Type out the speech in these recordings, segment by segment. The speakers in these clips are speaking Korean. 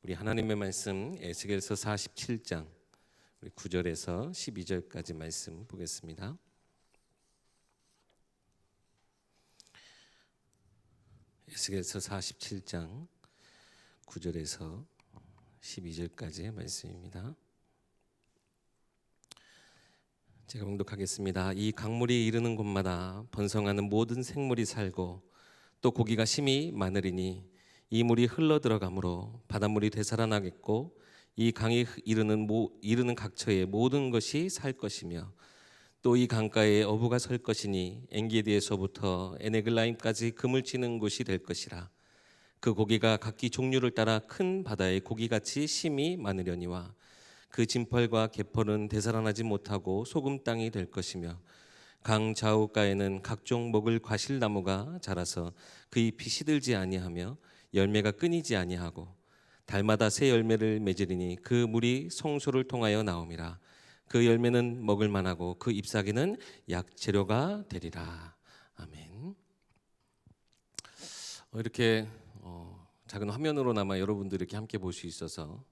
우리 하나님의 말씀 에스겔서 47장 9절에서 12절까지 말씀 보겠습니다. 에스겔서 47장 9절에서 12절까지의 말씀입니다. 제가 봉독하겠습니다. 이 강물이 이르는 곳마다 번성하는 모든 생물이 살고 또 고기가 심히 많으리니 이 물이 흘러 들어가므로 바닷물이 되살아나겠고 이 강이 이르는 각처에 모든 것이 살 것이며 또 이 강가에 어부가 설 것이니 엔게디에서부터 에네글라임까지 금을 치는 곳이 될 것이라. 그 고기가 각기 종류를 따라 큰 바다의 고기같이 심히 많으려니와 그 진펄과 갯벌은 되살아나지 못하고 소금 땅이 될 것이며 강 좌우가에는 각종 먹을 과실나무가 자라서 그 잎이 시들지 아니하며 열매가 끊이지 아니하고 달마다 새 열매를 맺으리니 그 물이 성소를 통하여 나옴이라. 그 열매는 먹을 만하고 그 잎사귀는 약재료가 되리라. 아멘. 이렇게 작은 화면으로나마 여러분들 이렇게 함께 볼 수 있어서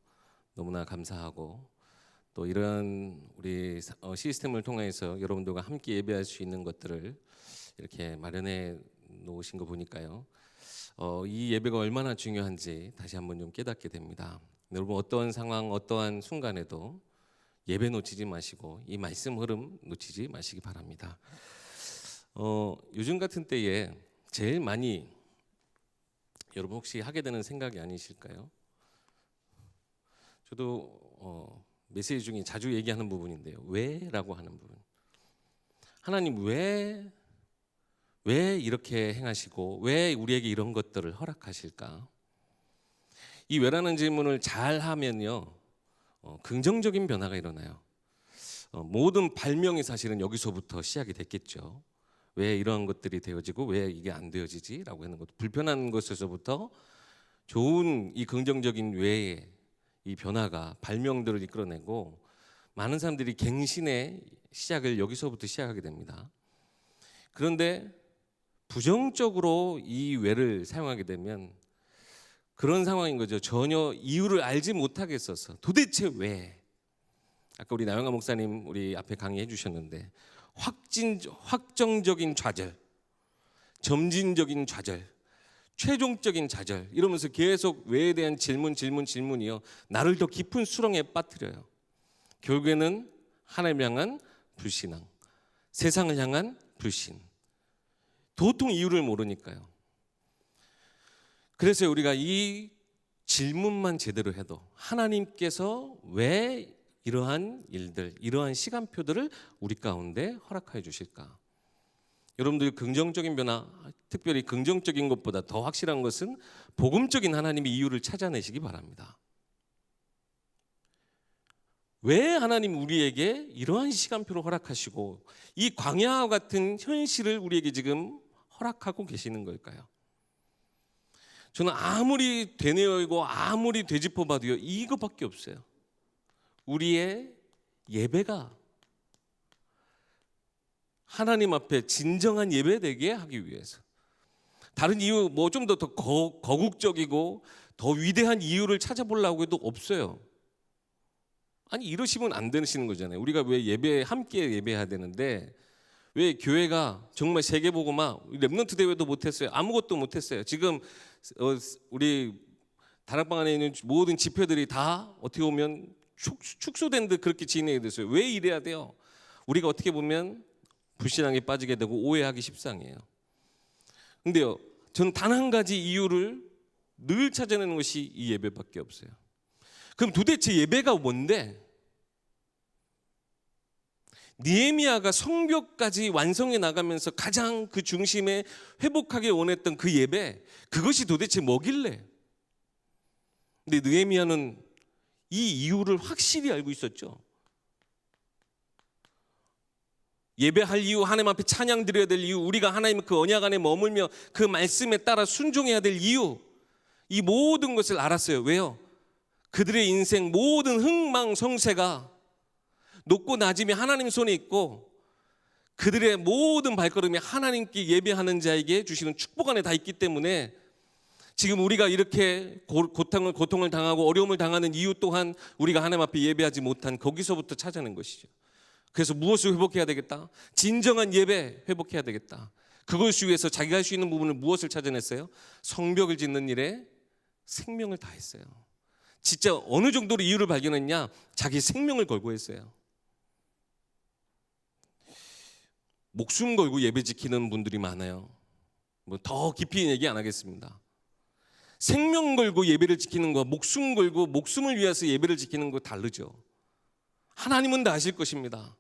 너무나 감사하고 또 이런 우리 시스템을 통해서 여러분들과 함께 예배할 수 있는 것들을 이렇게 마련해 놓으신 거 보니까요. 이 예배가 얼마나 중요한지 다시 한번 좀 깨닫게 됩니다. 여러분 어떠한 상황, 어떠한 순간에도 예배 놓치지 마시고 이 말씀 흐름 놓치지 마시기 바랍니다. 요즘 같은 때에 제일 많이 여러분 혹시 하게 되는 생각이 아니실까요? 저도 메시지 중에 자주 얘기하는 부분인데요. 왜라고 하는 부분. 하나님 왜 이렇게 행하시고 왜 우리에게 이런 것들을 허락하실까? 이 왜라는 질문을 잘 하면요, 긍정적인 변화가 일어나요. 모든 발명이 사실은 여기서부터 시작이 됐겠죠. 왜 이런 것들이 되어지고 왜 이게 안 되어지지라고 하는 것, 불편한 것에서부터 좋은 이 긍정적인 왜의 이 변화가 발명들을 이끌어내고 많은 사람들이 갱신의 시작을 여기서부터 시작하게 됩니다. 그런데 부정적으로 이 왜를 사용하게 되면 그런 상황인 거죠. 전혀 이유를 알지 못하겠어서 도대체 왜? 아까 우리 나영아 목사님 우리 앞에 강의해 주셨는데 확정적인 좌절, 점진적인 좌절, 최종적인 좌절 이러면서 계속 왜에 대한 질문이요 나를 더 깊은 수렁에 빠뜨려요. 결국에는 하나님을 향한 불신앙, 세상을 향한 불신. 도통 이유를 모르니까요. 그래서 우리가 이 질문만 제대로 해도 하나님께서 왜 이러한 일들, 이러한 시간표들을 우리 가운데 허락하여 주실까? 여러분들이 긍정적인 변화, 특별히 긍정적인 것보다 더 확실한 것은 복음적인 하나님의 이유를 찾아내시기 바랍니다. 왜 하나님 우리에게 이러한 시간표를 허락하시고 이 광야와 같은 현실을 우리에게 지금 허락하고 계시는 걸까요? 저는 아무리 되뇌어이고 아무리 되짚어봐도요 이거밖에 없어요. 우리의 예배가 하나님 앞에 진정한 예배되게 하기 위해서. 다른 이유 뭐 좀 더 거국적이고 더 위대한 이유를 찾아보려고 해도 없어요. 아니 이러시면 안 되시는 거잖아요. 우리가 왜 함께 예배해야 되는데 왜 교회가 정말 세계복음화 렘넌트 대회도 못했어요. 아무것도 못했어요. 지금 우리 다락방 안에 있는 모든 집회들이 다 어떻게 보면 축소된 듯 그렇게 진행이 됐어요. 왜 이래야 돼요? 우리가 어떻게 보면 불신앙에 빠지게 되고 오해하기 십상이에요. 근데요, 저는 단 한 가지 이유를 늘 찾아내는 것이 이 예배밖에 없어요. 그럼 도대체 예배가 뭔데? 느헤미야가 성벽까지 완성해 나가면서 가장 그 중심에 회복하기 원했던 그 예배, 그것이 도대체 뭐길래? 근데 느헤미야는 이 이유를 확실히 알고 있었죠. 예배할 이유, 하나님 앞에 찬양 드려야 될 이유, 우리가 하나님의 그 언약 안에 머물며 그 말씀에 따라 순종해야 될 이유, 이 모든 것을 알았어요. 왜요? 그들의 인생 모든 흥망성쇠가 높고 낮음이 하나님 손에 있고 그들의 모든 발걸음이 하나님께 예배하는 자에게 주시는 축복 안에 다 있기 때문에 지금 우리가 이렇게 고통을 당하고 어려움을 당하는 이유 또한 우리가 하나님 앞에 예배하지 못한 거기서부터 찾아낸 것이죠. 그래서 무엇을 회복해야 되겠다? 진정한 예배 회복해야 되겠다. 그것을 위해서 자기가 할 수 있는 부분을 무엇을 찾아냈어요? 성벽을 짓는 일에 생명을 다했어요. 진짜 어느 정도로 이유를 발견했냐? 자기 생명을 걸고 했어요. 목숨 걸고 예배 지키는 분들이 많아요. 뭐 더 깊이 얘기 안 하겠습니다. 생명 걸고 예배를 지키는 거, 목숨 걸고 목숨을 위해서 예배를 지키는 거 다르죠. 하나님은 다 아실 것입니다.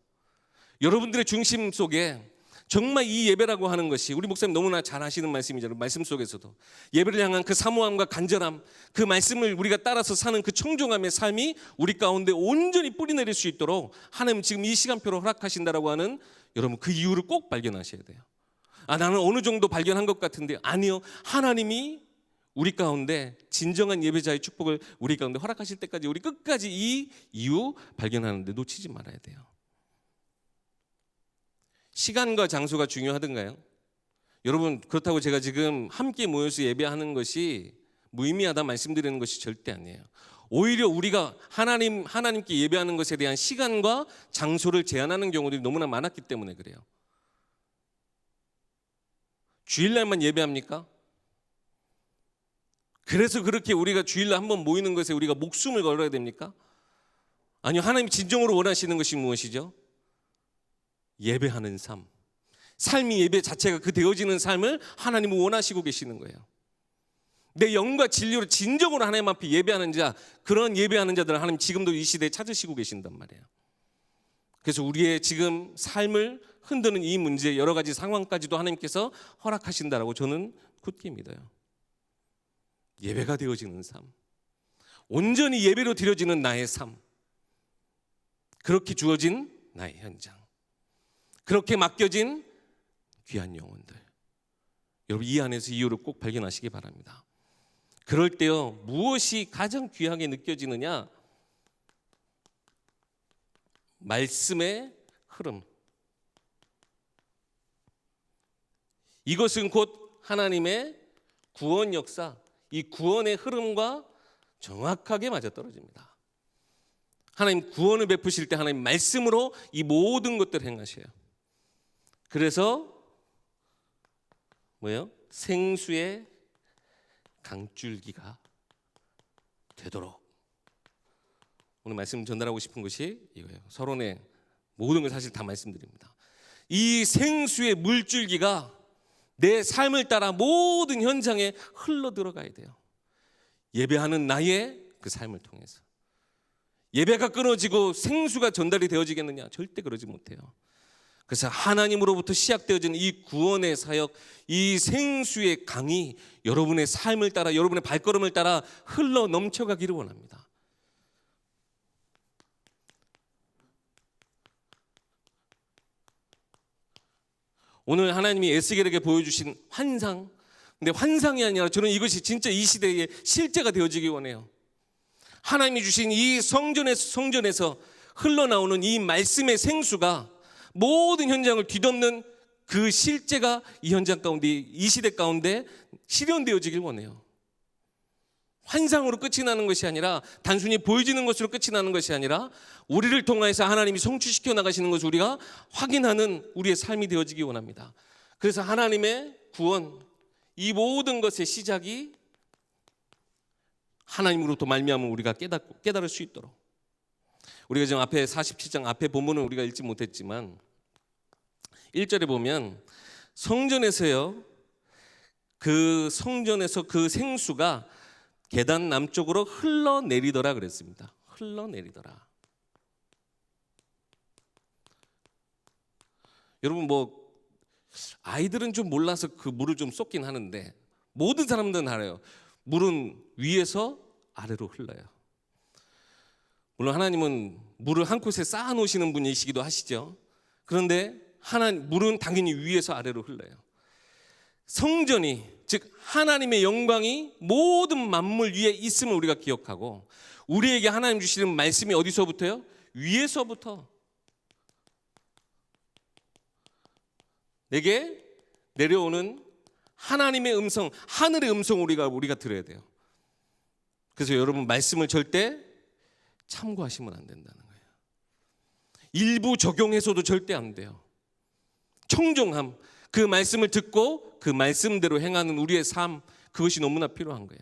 여러분들의 중심 속에 정말 이 예배라고 하는 것이, 우리 목사님 너무나 잘 하시는 말씀이잖아요. 말씀 속에서도 예배를 향한 그 사모함과 간절함, 그 말씀을 우리가 따라서 사는 그 청종함의 삶이 우리 가운데 온전히 뿌리내릴 수 있도록 하나님 지금 이 시간표로 허락하신다라고 하는, 여러분 그 이유를 꼭 발견하셔야 돼요. 나는 어느 정도 발견한 것 같은데, 아니요, 하나님이 우리 가운데 진정한 예배자의 축복을 우리 가운데 허락하실 때까지 우리 끝까지 이 이유 발견하는데 놓치지 말아야 돼요. 시간과 장소가 중요하던가요? 여러분, 그렇다고 제가 지금 함께 모여서 예배하는 것이 무의미하다 말씀드리는 것이 절대 아니에요. 오히려 우리가 하나님께 예배하는 것에 대한 시간과 장소를 제한하는 경우들이 너무나 많았기 때문에 그래요. 주일날만 예배합니까? 그래서 그렇게 우리가 주일날 한번 모이는 것에 우리가 목숨을 걸어야 됩니까? 아니요, 하나님이 진정으로 원하시는 것이 무엇이죠? 예배하는 삶. 삶이 예배 자체가 그 되어지는 삶을 하나님은 원하시고 계시는 거예요. 내 영과 진리로 진정으로 하나님 앞에 예배하는 자, 그런 예배하는 자들을 하나님 지금도 이 시대에 찾으시고 계신단 말이에요. 그래서 우리의 지금 삶을 흔드는 이 문제, 여러 가지 상황까지도 하나님께서 허락하신다라고 저는 굳게 믿어요. 예배가 되어지는 삶, 온전히 예배로 드려지는 나의 삶, 그렇게 주어진 나의 현장, 그렇게 맡겨진 귀한 영혼들, 여러분 이 안에서 이유를 꼭 발견하시기 바랍니다. 그럴 때요, 무엇이 가장 귀하게 느껴지느냐? 말씀의 흐름. 이것은 곧 하나님의 구원 역사, 이 구원의 흐름과 정확하게 맞아떨어집니다. 하나님 구원을 베푸실 때 하나님 말씀으로 이 모든 것들을 행하셔요. 그래서 뭐예요? 생수의 강줄기가 되도록. 오늘 말씀 전달하고 싶은 것이 이거예요. 서론에 모든 걸 사실 다 말씀드립니다. 이 생수의 물줄기가 내 삶을 따라 모든 현장에 흘러 들어가야 돼요. 예배하는 나의 그 삶을 통해서. 예배가 끊어지고 생수가 전달이 되어지겠느냐? 절대 그러지 못해요. 그래서 하나님으로부터 시작되어진 이 구원의 사역, 이 생수의 강이 여러분의 삶을 따라, 여러분의 발걸음을 따라 흘러 넘쳐가기를 원합니다. 오늘 하나님이 에스겔에게 보여주신 환상, 근데 환상이 아니라 저는 이것이 진짜 이 시대에 실제가 되어지기 원해요. 하나님이 주신 이 성전에서 흘러나오는 이 말씀의 생수가 모든 현장을 뒤덮는 그 실제가 이 현장 가운데, 이 시대 가운데 실현되어지길 원해요. 환상으로 끝이 나는 것이 아니라, 단순히 보여지는 것으로 끝이 나는 것이 아니라, 우리를 통해서 하나님이 성취시켜 나가시는 것을 우리가 확인하는 우리의 삶이 되어지기 원합니다. 그래서 하나님의 구원, 이 모든 것의 시작이 하나님으로부터 말미암아 우리가 깨달을 수 있도록. 우리가 지금 앞에 47장 앞에 본문은 우리가 읽지 못했지만 1절에 보면 성전에서요, 그 성전에서 그 생수가 계단 남쪽으로 흘러내리더라 그랬습니다. 흘러내리더라. 여러분 뭐 아이들은 좀 몰라서 그 물을 좀 쏟긴 하는데 모든 사람들은 알아요. 물은 위에서 아래로 흘러요. 물론 하나님은 물을 한 곳에 쌓아 놓으시는 분이시기도 하시죠. 그런데 물은 당연히 위에서 아래로 흘러요. 성전이, 즉 하나님의 영광이 모든 만물 위에 있음을 우리가 기억하고, 우리에게 하나님 주시는 말씀이 어디서부터요? 위에서부터 내게 내려오는 하나님의 음성, 하늘의 음성 우리가 들어야 돼요. 그래서 여러분 말씀을 절대 참고하시면 안 된다는 거예요. 일부 적용해서도 절대 안 돼요. 청종함, 그 말씀을 듣고 그 말씀대로 행하는 우리의 삶, 그것이 너무나 필요한 거예요.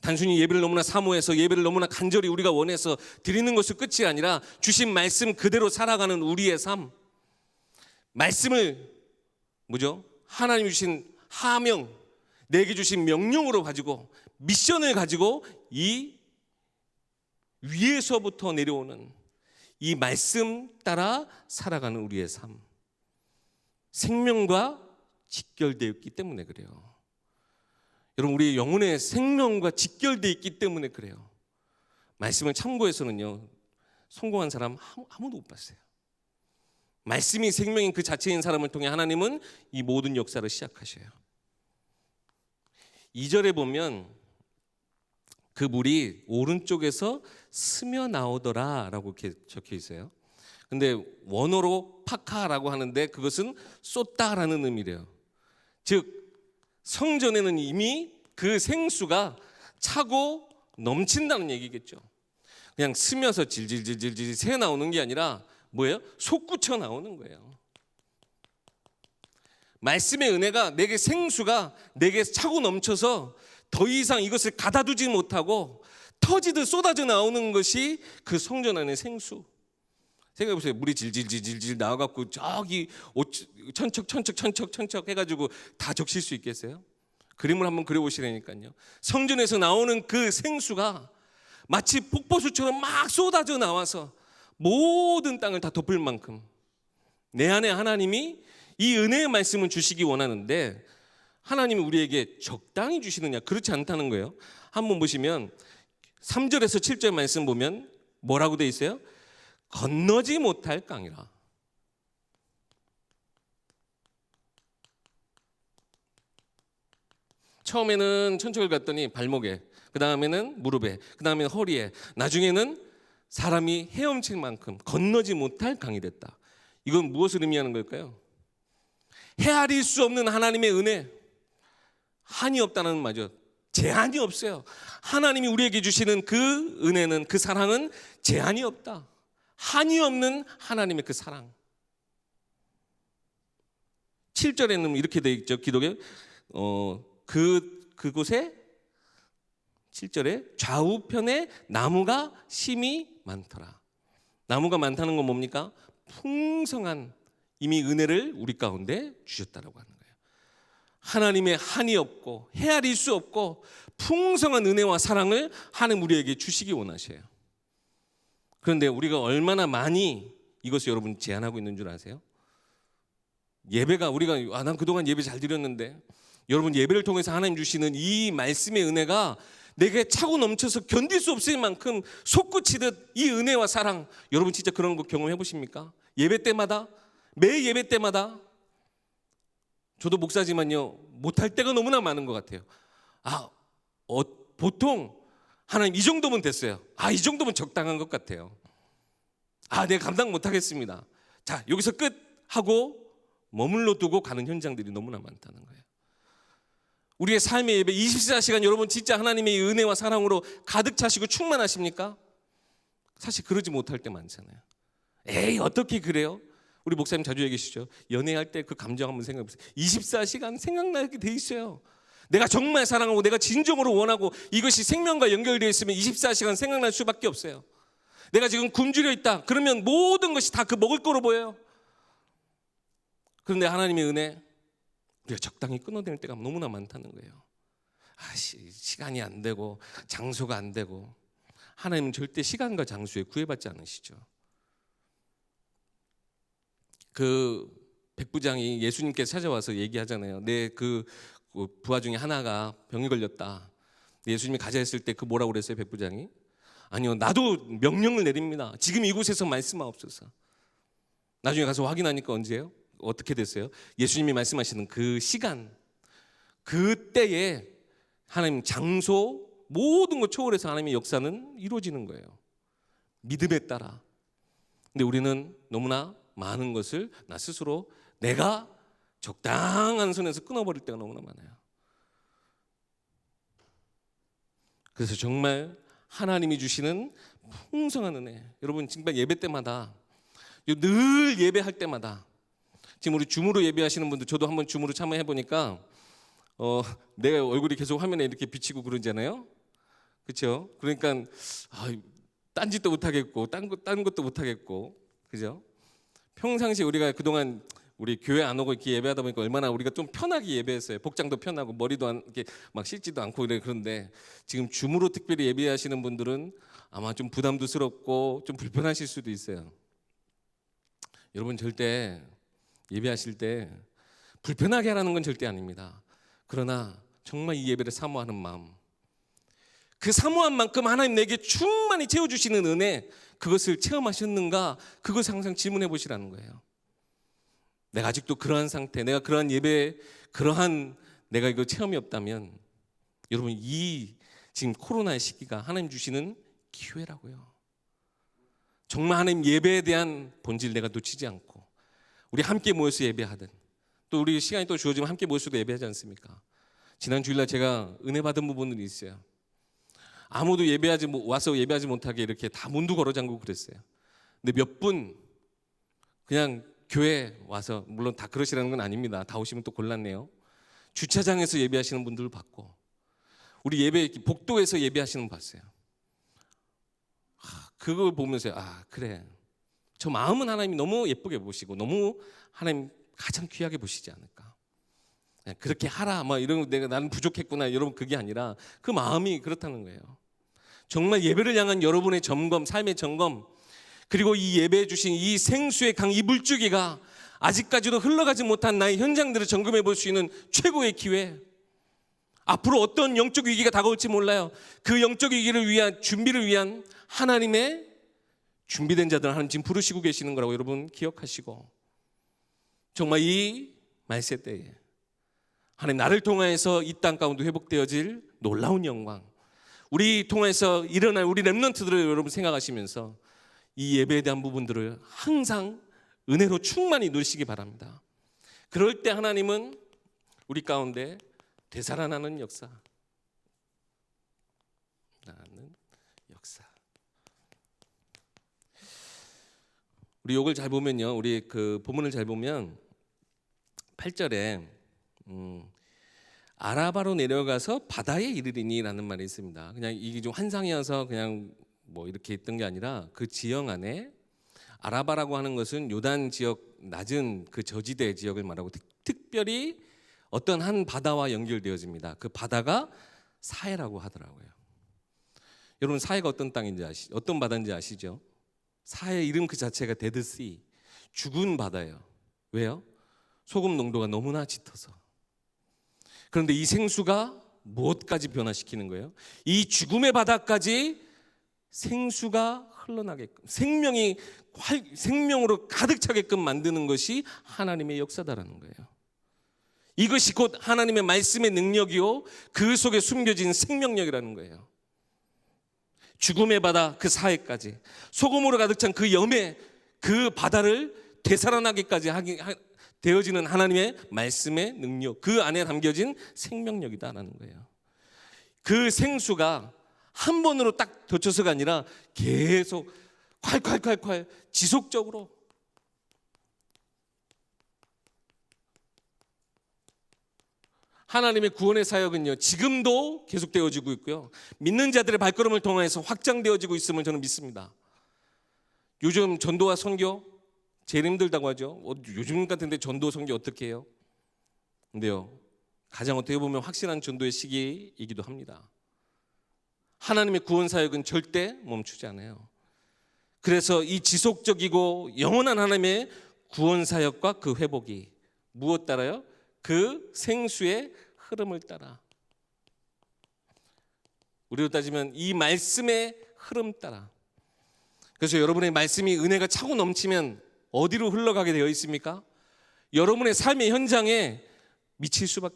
단순히 예배를 너무나 사모해서 예배를 너무나 간절히 우리가 원해서 드리는 것이 끝이 아니라 주신 말씀 그대로 살아가는 우리의 삶, 말씀을 하나님 주신 하명, 내게 주신 명령으로 가지고 미션을 가지고 이 위에서부터 내려오는 이 말씀 따라 살아가는 우리의 삶, 생명과 직결되어 있기 때문에 그래요. 여러분, 우리의 영혼의 생명과 직결되어 있기 때문에 그래요. 말씀을 참고해서는요, 성공한 사람 아무도 못 봤어요. 말씀이 생명인 그 자체인 사람을 통해 하나님은 이 모든 역사를 시작하셔요. 2절에 보면 그 물이 오른쪽에서 스며 나오더라 라고 이렇게 적혀 있어요. 근데 원어로 파카라고 하는데 그것은 쏟다라는 의미래요. 즉 성전에는 이미 그 생수가 차고 넘친다는 얘기겠죠. 그냥 스며서 질질질질질 새 나오는 게 아니라 뭐예요? 솟구쳐 나오는 거예요. 말씀의 은혜가 내게 생수가 내게 차고 넘쳐서 더 이상 이것을 가다두지 못하고 터지듯 쏟아져 나오는 것이 그 성전 안의 생수. 생각해보세요. 물이 질질질질 나와갖고 저기 천척 해가지고 다 적실 수 있겠어요? 그림을 한번 그려보시라니까요. 성전에서 나오는 그 생수가 마치 폭포수처럼 막 쏟아져 나와서 모든 땅을 다 덮을 만큼 내 안에 하나님이 이 은혜의 말씀을 주시기 원하는데 하나님이 우리에게 적당히 주시느냐? 그렇지 않다는 거예요. 한번 보시면 3절에서 7절 말씀 보면 뭐라고 돼 있어요? 건너지 못할 강이라. 처음에는 천척을 갔더니 발목에, 그 다음에는 무릎에, 그 다음에는 허리에, 나중에는 사람이 헤엄칠 만큼 건너지 못할 강이 됐다. 이건 무엇을 의미하는 걸까요? 헤아릴 수 없는 하나님의 은혜, 한이 없다는 말이죠. 제한이 없어요. 하나님이 우리에게 주시는 그 은혜는, 그 사랑은 제한이 없다. 한이 없는 하나님의 그 사랑. 7절에는 이렇게 되어 있죠. 기독에 그곳에 7절에 좌우편에 나무가 심이 많더라. 나무가 많다는 건 뭡니까? 풍성한 이미 은혜를 우리 가운데 주셨다라고 하는 거예요. 하나님의 한이 없고 헤아릴 수 없고 풍성한 은혜와 사랑을 하나님 우리에게 주시기 원하셔요. 그런데 우리가 얼마나 많이 이것을 여러분 제한하고 있는 줄 아세요? 예배가 우리가 난 그동안 예배 잘 드렸는데, 여러분 예배를 통해서 하나님 주시는 이 말씀의 은혜가 내게 차고 넘쳐서 견딜 수 없을 만큼 솟구치듯 이 은혜와 사랑, 여러분 진짜 그런 거 경험해 보십니까? 예배 때마다, 매 예배 때마다. 저도 목사지만요, 못할 때가 너무나 많은 것 같아요. 보통 하나님 이 정도면 됐어요. 이 정도면 적당한 것 같아요. 내가 감당 못하겠습니다. 자, 여기서 끝 하고 머물러 두고 가는 현장들이 너무나 많다는 거예요. 우리의 삶의 예배 24시간 여러분 진짜 하나님의 은혜와 사랑으로 가득 차시고 충만하십니까? 사실 그러지 못할 때 많잖아요. 에이, 어떻게 그래요? 우리 목사님 자주 얘기하시죠. 연애할 때 그 감정 한번 생각해 보세요. 24시간 생각나게 돼 있어요. 내가 정말 사랑하고 내가 진정으로 원하고 이것이 생명과 연결되어 있으면 24시간 생각날 수밖에 없어요. 내가 지금 굶주려 있다 그러면 모든 것이 다 그 먹을 거로 보여요. 그런데 하나님의 은혜, 우리가 적당히 끊어낼 때가 너무나 많다는 거예요. 시간이 안 되고 장소가 안 되고. 하나님은 절대 시간과 장소에 구애받지 않으시죠. 그 백부장이 예수님께 찾아와서 얘기하잖아요. 내 그 부하 중에 하나가 병이 걸렸다. 예수님이 가자 했을 때 그 뭐라고 그랬어요, 백부장이? 아니요, 나도 명령을 내립니다. 지금 이곳에서 말씀하옵소서. 나중에 가서 확인하니까 언제예요? 어떻게 됐어요? 예수님이 말씀하시는 그 시간, 그때에 하나님 장소 모든 것 초월해서 하나님의 역사는 이루어지는 거예요. 믿음에 따라. 근데 우리는 너무나 많은 것을 나 스스로 내가 적당한 선에서 끊어버릴 때가 너무나 많아요. 그래서 정말 하나님이 주시는 풍성한 은혜, 여러분 정말 예배 때마다, 늘 예배할 때마다, 지금 우리 줌으로 예배하시는 분들, 저도 한번 줌으로 참여해 보니까 내 얼굴이 계속 화면에 이렇게 비치고 그러잖아요. 그렇죠? 그러니까 딴짓도 못 하겠고 딴 것도 못 하겠고, 그죠? 평상시 우리가 그동안 우리 교회 안 오고 이렇게 예배하다 보니까 얼마나 우리가 좀 편하게 예배했어요. 복장도 편하고 머리도 이렇게 막 씻지도 않고 그런데 지금 줌으로 특별히 예배하시는 분들은 아마 좀 부담스럽고 좀 불편하실 수도 있어요. 여러분 절대 예배하실 때 불편하게 하라는 건 절대 아닙니다. 그러나 정말 이 예배를 사모하는 마음, 그 사모한 만큼 하나님 내게 충만히 채워주시는 은혜, 그것을 체험하셨는가, 그것을 항상 질문해 보시라는 거예요. 내가 아직도 그러한 상태, 내가 그러한 예배, 그러한 내가 이거 체험이 없다면, 여러분 이 지금 코로나의 시기가 하나님 주시는 기회라고요. 정말 하나님 예배에 대한 본질 내가 놓치지 않고 우리 함께 모여서 예배하든, 또 우리 시간이 또 주어지면 함께 모여서도 예배하지 않습니까? 지난 주일날 제가 은혜 받은 부분들이 있어요. 아무도 와서 예배하지 못하게 이렇게 다 문도 걸어 잠그고 그랬어요. 근데 몇 분 그냥 교회 와서, 물론 다 그러시라는 건 아닙니다. 다 오시면 또 곤란해요. 주차장에서 예배하시는 분들을 봤고, 우리 예배 복도에서 예배하시는 분 봤어요. 그걸 보면서 그래, 저 마음은 하나님이 너무 예쁘게 보시고 너무 하나님 가장 귀하게 보시지 않을까. 그렇게 하라 이런 거, 나는 부족했구나, 여러분 그게 아니라 그 마음이 그렇다는 거예요. 정말 예배를 향한 여러분의 점검, 삶의 점검, 그리고 이 예배해 주신 이 생수의 강, 이 물줄기가 아직까지도 흘러가지 못한 나의 현장들을 점검해 볼 수 있는 최고의 기회. 앞으로 어떤 영적 위기가 다가올지 몰라요. 그 영적 위기를 위한 준비를 위한 하나님의 준비된 자들 하나님 지금 부르시고 계시는 거라고 여러분 기억하시고, 정말 이 말세 때에 하나님 나를 통하여서 이 땅 가운데 회복되어질 놀라운 영광, 우리 통해서 일어날 우리 렘넌트들을 여러분 생각하시면서 이 예배에 대한 부분들을 항상 은혜로 충만히 누리시기 바랍니다. 그럴 때 하나님은 우리 가운데 되살아나는 역사, 우리 욕을 잘 보면요, 우리 그 본문을 잘 보면 8절에 아라바로 내려가서 바다에 이르리니라는 말이 있습니다. 그냥 이게 좀 환상이어서 그냥 이렇게 있던 게 아니라, 그 지형 안에 아라바라고 하는 것은 요단 지역 낮은 그 저지대 지역을 말하고, 특별히 어떤 한 바다와 연결되어집니다. 그 바다가 사해라고 하더라고요. 여러분 사해가 어떤 땅인지 어떤 바다인지 아시죠? 사해 이름 그 자체가 데드씨, 죽은 바다예요. 왜요? 소금 농도가 너무나 짙어서. 그런데 이 생수가 무엇까지 변화시키는 거예요? 이 죽음의 바다까지 생수가 흘러나게끔, 생명으로 가득 차게끔 만드는 것이 하나님의 역사다라는 거예요. 이것이 곧 하나님의 말씀의 능력이요, 그 속에 숨겨진 생명력이라는 거예요. 죽음의 바다 그 사해까지, 소금으로 가득 찬 그 염의 그 바다를 되살아나게까지 되어지는 하나님의 말씀의 능력, 그 안에 담겨진 생명력이다라는 거예요. 그 생수가 한 번으로 딱 덮쳐서가 아니라 계속 콸콸콸콸 지속적으로, 하나님의 구원의 사역은요 지금도 계속되어지고 있고요, 믿는 자들의 발걸음을 통해서 확장되어지고 있음을 저는 믿습니다. 요즘 전도와 선교 제일 힘들다고 하죠. 요즘 같은데 전도 선교 어떻게 해요? 근데요, 가장 어떻게 보면 확실한 전도의 시기이기도 합니다. 하나님의 구원 사역은 절대 멈추지 않아요. 그래서 이 지속적이고 영원한 하나님의 구원 사역과 그 회복이 무엇 따라요? 그 생수의 흐름을 따라, 우리로 따지면 이 말씀의 흐름 따라. 그래서 여러분의 말씀이 은혜가 차고 넘치면 어디로 흘러가게 되어 있습니까? 여러분의 삶의 현장에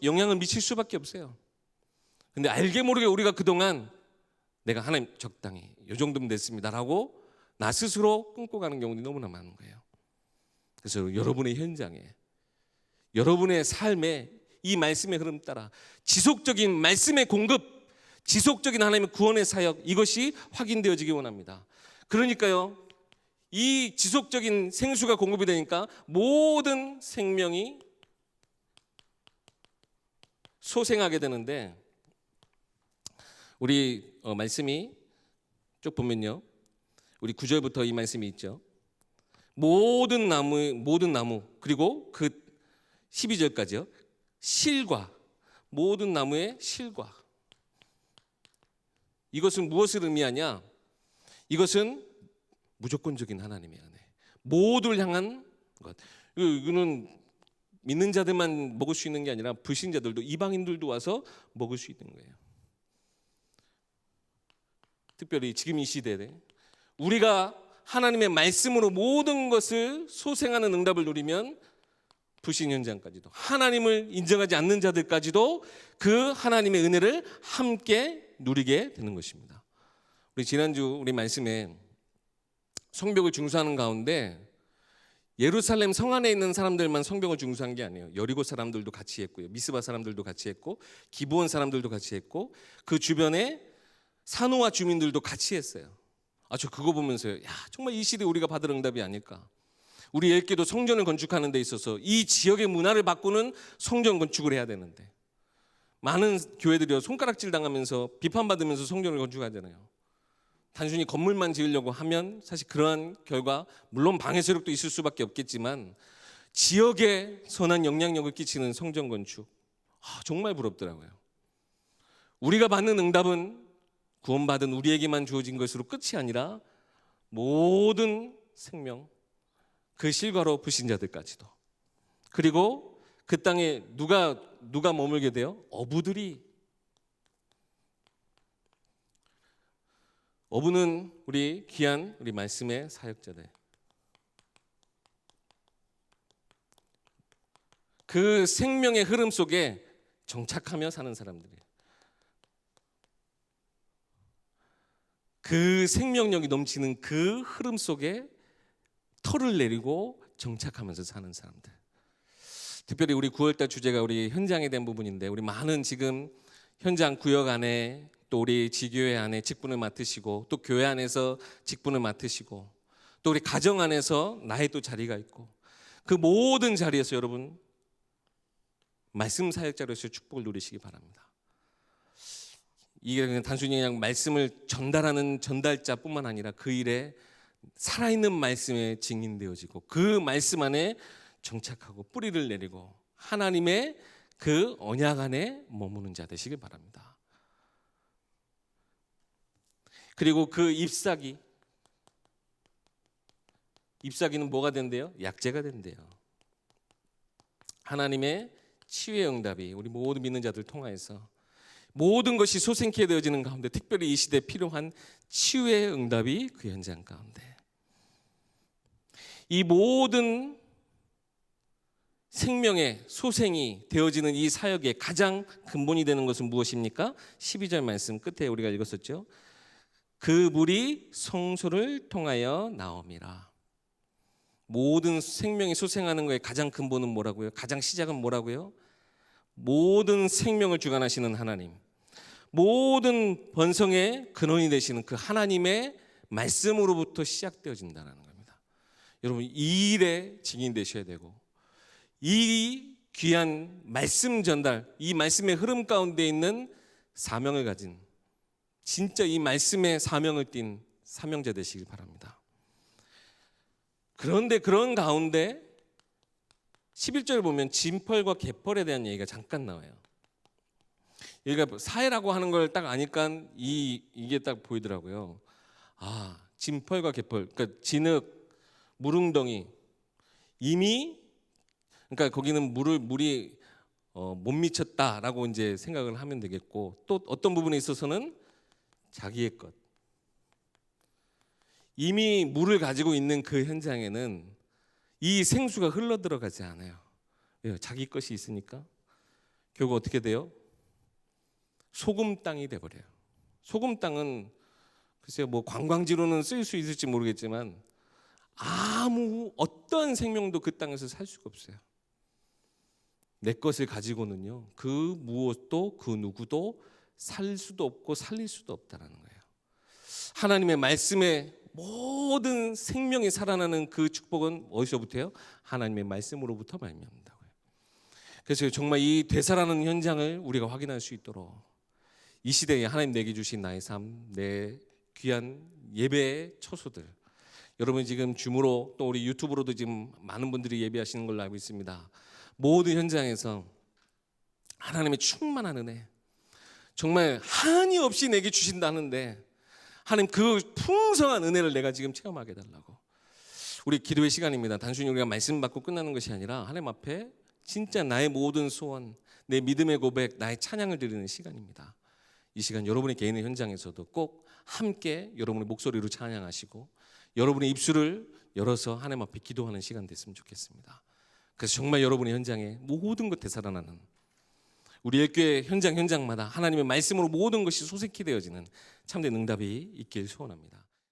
영향을 미칠 수밖에 없어요. 근데 알게 모르게 우리가 그동안 내가 하나님 적당히 이 정도면 됐습니다라고 나 스스로 끊고 가는 경우들이 너무나 많은 거예요. 그래서 여러분의 현장에, 여러분의 삶에 이 말씀의 흐름 따라 지속적인 말씀의 공급, 지속적인 하나님의 구원의 사역, 이것이 확인되어지기 원합니다. 그러니까요, 이 지속적인 생수가 공급이 되니까 모든 생명이 소생하게 되는데, 우리 말씀이 쭉 보면요, 우리 9절부터 이 말씀이 있죠. 모든 나무 그리고 그 12절까지요. 실과, 모든 나무의 실과. 이것은 무엇을 의미하냐? 이것은 무조건적인 하나님의 은혜, 모두를 향한 것. 이거는 믿는 자들만 먹을 수 있는 게 아니라 불신자들도, 이방인들도 와서 먹을 수 있는 거예요. 특별히 지금 이 시대에 우리가 하나님의 말씀으로 모든 것을 소생하는 응답을 누리면 불신 현장까지도, 하나님을 인정하지 않는 자들까지도 그 하나님의 은혜를 함께 누리게 되는 것입니다. 우리 지난주 우리 말씀에 성벽을 중수하는 가운데 예루살렘 성 안에 있는 사람들만 성벽을 중수한 게 아니에요. 여리고 사람들도 같이 했고요, 미스바 사람들도 같이 했고, 기브온 사람들도 같이 했고, 그 주변에 산호와 주민들도 같이 했어요. 저 그거 보면서요, 정말 이 시대에 우리가 받을 응답이 아닐까. 우리 엘게도 성전을 건축하는 데 있어서 이 지역의 문화를 바꾸는 성전 건축을 해야 되는데, 많은 교회들이 손가락질 당하면서 비판받으면서 성전을 건축하잖아요. 단순히 건물만 지으려고 하면 사실 그러한 결과, 물론 방해 세력도 있을 수밖에 없겠지만, 지역에 선한 영향력을 끼치는 성전 건축, 정말 부럽더라고요. 우리가 받는 응답은 구원받은 우리에게만 주어진 것으로 끝이 아니라 모든 생명, 그 실과로 불신자들까지도, 그리고 그 땅에 누가 머물게 돼요? 어부들이. 어부는 우리 귀한 우리 말씀의 사역자들, 그 생명의 흐름 속에 정착하며 사는 사람들이에요. 그 생명력이 넘치는 그 흐름 속에 털을 내리고 정착하면서 사는 사람들. 특별히 우리 9월달 주제가 우리 현장에 대한 부분인데, 우리 많은 지금 현장 구역 안에, 또 우리 지교회 안에 직분을 맡으시고, 또 교회 안에서 직분을 맡으시고, 또 우리 가정 안에서 나의 또 자리가 있고, 그 모든 자리에서 여러분 말씀 사역자로서의 축복을 누리시기 바랍니다. 이게 그냥 단순히 그냥 말씀을 전달하는 전달자뿐만 아니라 그 일에 살아있는 말씀에 증인되어지고, 그 말씀 안에 정착하고 뿌리를 내리고 하나님의 그 언약 안에 머무는 자 되시길 바랍니다. 그리고 그 잎사귀는 뭐가 된대요? 약재가 된대요. 하나님의 치유의 응답이 우리 모든 믿는 자들 통하여서 모든 것이 소생케 되어지는 가운데, 특별히 이 시대에 필요한 치유의 응답이 그 현장 가운데, 이 모든 생명의 소생이 되어지는 이 사역의 가장 근본이 되는 것은 무엇입니까? 12절 말씀 끝에 우리가 읽었었죠. 그 물이 성소를 통하여 나옴이라. 모든 생명이 소생하는 것의 가장 근본은 뭐라고요? 가장 시작은 뭐라고요? 모든 생명을 주관하시는 하나님, 모든 번성의 근원이 되시는 그 하나님의 말씀으로부터 시작되어진다는 겁니다. 여러분, 이 일에 증인되셔야 되고, 이 귀한 말씀 전달, 이 말씀의 흐름 가운데 있는 사명을 가진, 진짜 이 말씀의 사명을 띤 사명자 되시길 바랍니다. 그런데 그런 가운데 11절 보면 진펄과 개펄에 대한 얘기가 잠깐 나와요. 얘가 사해라고 하는 걸 딱 아니까 이게 딱 보이더라고요. 진펄과 개펄, 그러니까 진흙, 물웅덩이, 이미, 그러니까 거기는 물이 못 미쳤다라고 이제 생각을 하면 되겠고, 또 어떤 부분에 있어서는 자기의 것, 이미 물을 가지고 있는 그 현장에는 이 생수가 흘러 들어가지 않아요. 왜요? 자기 것이 있으니까. 결국 어떻게 돼요? 소금 땅이 돼버려요. 소금 땅은 글쎄요, 뭐 관광지로는 쓰일 수 있을지 모르겠지만 아무 어떤 생명도 그 땅에서 살 수가 없어요. 내 것을 가지고는요, 그 무엇도 그 누구도 살 수도 없고 살릴 수도 없다라는 거예요. 하나님의 말씀에 모든 생명이 살아나는 그 축복은 어디서부터요? 하나님의 말씀으로부터 말미암는다고요. 그래서 정말 이 되살아나는 현장을 우리가 확인할 수 있도록 이 시대에 하나님 내게 주신 나의 삶, 내 귀한 예배의 처소들, 여러분 지금 줌으로 또 우리 유튜브로도 지금 많은 분들이 예배하시는 걸로 알고 있습니다. 모든 현장에서 하나님의 충만한 은혜, 정말 한이 없이 내게 주신다는데 하나님 그 풍성한 은혜를 내가 지금 체험하게 해달라고. 우리 기도의 시간입니다. 단순히 우리가 말씀 받고 끝나는 것이 아니라 하나님 앞에 진짜 나의 모든 소원, 내 믿음의 고백, 나의 찬양을 드리는 시간입니다. 이 시간 여러분의 개인의 현장에서도 꼭 함께 여러분의 목소리로 찬양하시고 여러분의 입술을 열어서 하나님 앞에 기도하는 시간 됐으면 좋겠습니다. 그래서 정말 여러분의 현장에 모든 것 되살아나는 우리 일교회 현장마다 하나님의 말씀으로 모든 것이 소생케 되어지는 참된 응답이 있길 소원합니다.